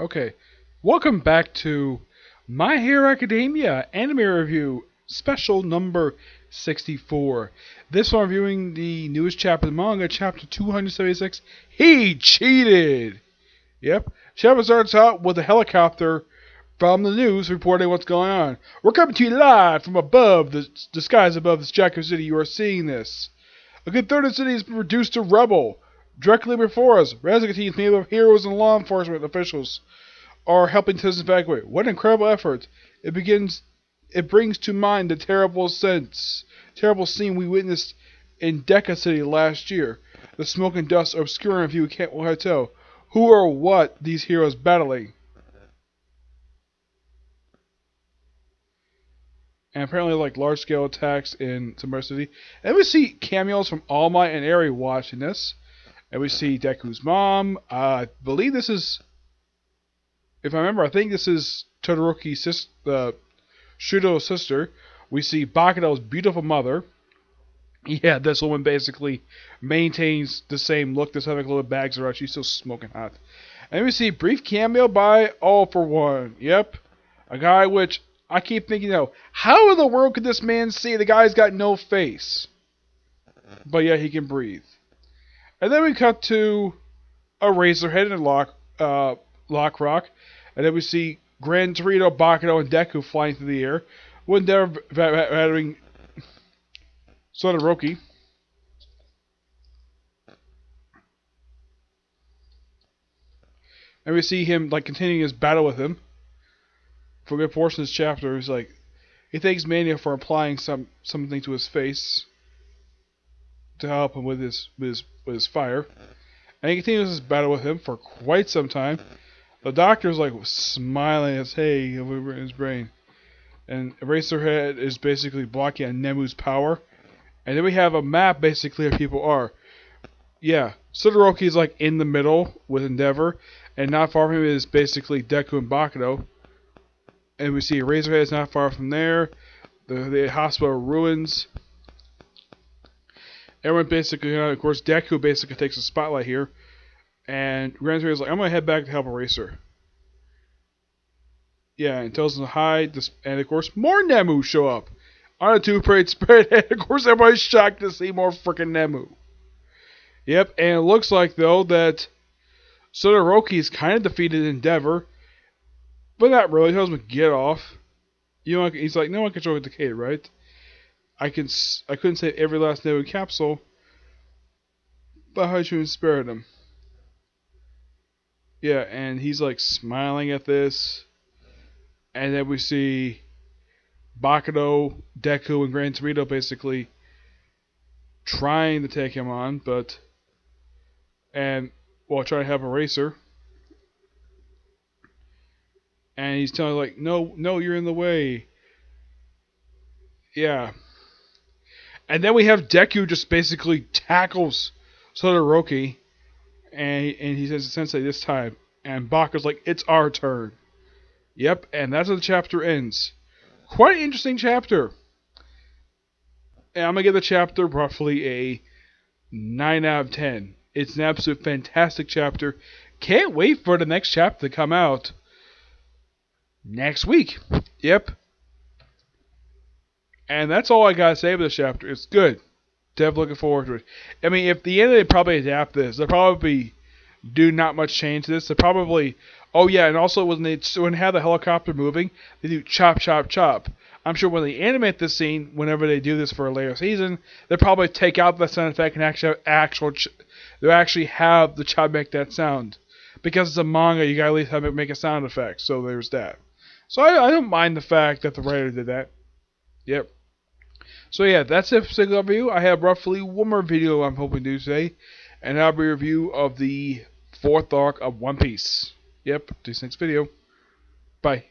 Okay, welcome back to My Hero Academia Anime Review Special number 64. This one reviewing the newest chapter of the manga, chapter 276. He cheated! Yep. Chapter starts out with a helicopter from the news reporting what's going on. We're coming to you live from above the skies above this Jaco City. You are seeing this. A good third of the city has been reduced to rubble. Directly before us, rescue teams made up of heroes and law enforcement officials are helping to evacuate. What an incredible effort! It brings to mind the terrible scene we witnessed in Deca City last year. The smoke and dust are obscuring a view. We can't quite tell who or what these heroes battling. And apparently, like large scale attacks in Samara City. And we see cameos from All Might and Eri watching this. And we see Deku's mom. I believe this is, if I remember, I think this is Todoroki's Shudo's sister. We see Bakudo's beautiful mother. Yeah, this woman basically maintains the same look. This having little bags around. She's still smoking hot. And we see a brief cameo by All for One. Yep, a guy which I keep thinking, how in the world could this man see? The guy's got no face, but yeah, he can breathe. And then we cut to Eraserhead and Lock Rock, and then we see Gran Torino, Bakudo, and Deku flying through the air when they're battering Todoroki. And we see him continuing his battle with him for a good portion of this chapter. He's he thanks Mania for applying something to his face to help him with his fire. And he continues his battle with him for quite some time. The doctor's smiling as hey over in his brain. And Eraserhead is basically blocking Nemu's power. And then we have a map basically where people are. Yeah, Todoroki's in the middle with Endeavor. And not far from him is basically Deku and Bakudo. And we see Eraserhead is not far from there. The hospital ruins. Everyone basically, of course, Deku basically takes the spotlight here. And Gran Torino's I'm going to head back to help Eraser. Yeah, and tells him to hide. And of course, more Nemu show up on a two-parade spread. And of course, everybody's shocked to see more freaking Nemu. Yep, and it looks like, though, that Todoroki is kind of defeated Endeavor. But not really. He tells him to get off. He's like, no one can control the Decade, right? I couldn't save every last Nemu capsule. But how should we spare them? Yeah, and he's smiling at this. And then we see Bakudo, Deku, and Gran Torino basically trying to take him on, trying to help Eraser. And he's telling no, you're in the way. Yeah. And then we have Deku just basically tackles Todoroki. And he says, Sensei, this time. And Baku's it's our turn. Yep, and that's how the chapter ends. Quite an interesting chapter. And I'm going to give the chapter roughly a 9 out of 10. It's an absolute fantastic chapter. Can't wait for the next chapter to come out next week. Yep. And that's all I got to say about this chapter. It's good. Definitely looking forward to it. I mean, if the end they probably adapt this, they'll probably do not much change to this. They probably, and also when they have the helicopter moving, they do chop, chop, chop. I'm sure when they animate this scene, whenever they do this for a later season, they'll probably take out the sound effect and they'll actually have the chop make that sound. Because it's a manga, you gotta at least have it make a sound effect. So there's that. So I don't mind the fact that the writer did that. Yep. So yeah, that's it for single review. I have roughly one more video I'm hoping to do today. And that'll be a review of the 4th arc of One Piece. Yep, do this next video. Bye.